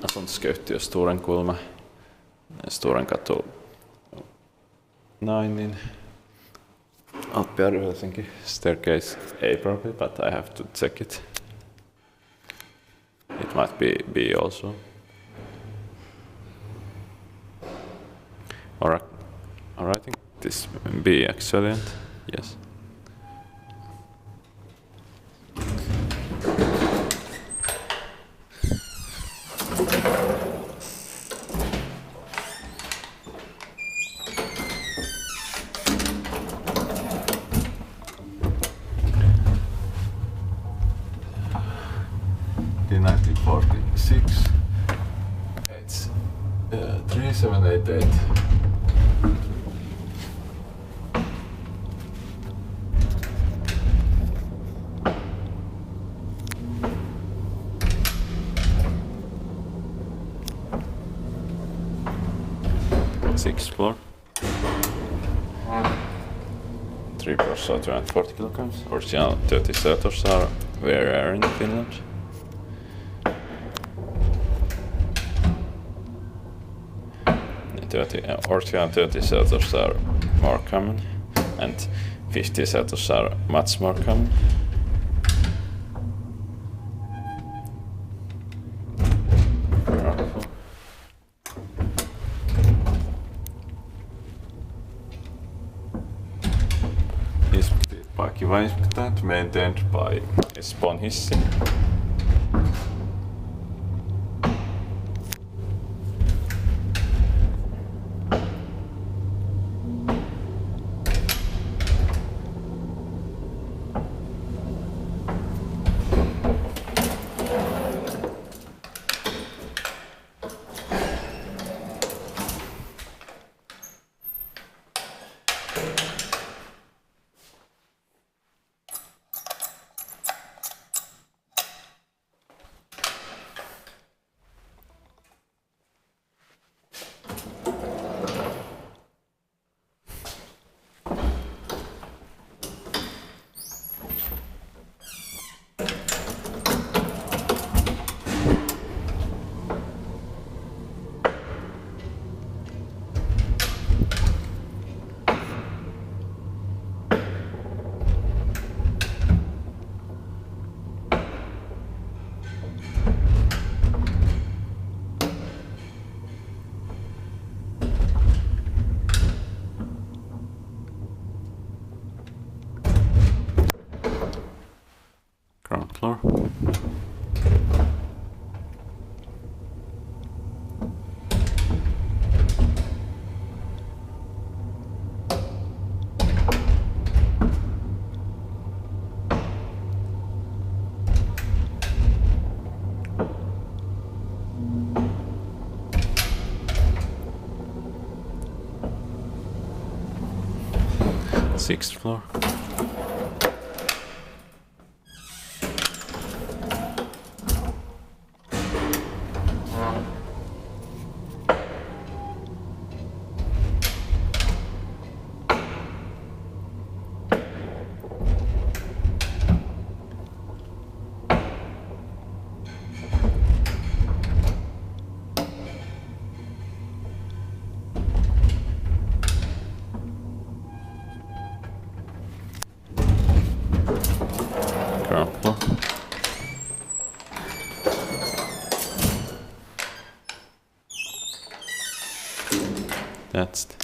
asuntoskeittiö Sturenkulma, Sturenkatu 9 in Alppiari, Helsinki. Staircase A probably, but I have to check it. It might be B also. Or I think this B actually. Yes. In 1946, it's 3788. Sixth floor. 3 floors are 240 kilograms. Original 30 settlers are very rare in Finland. Original 30 settlers are more common, and 50 settlers are much more common. Inspected by Kiva Inspectant, maintained by Espoon Hissi. Ground floor. Sixth floor. Ground floor. That's it.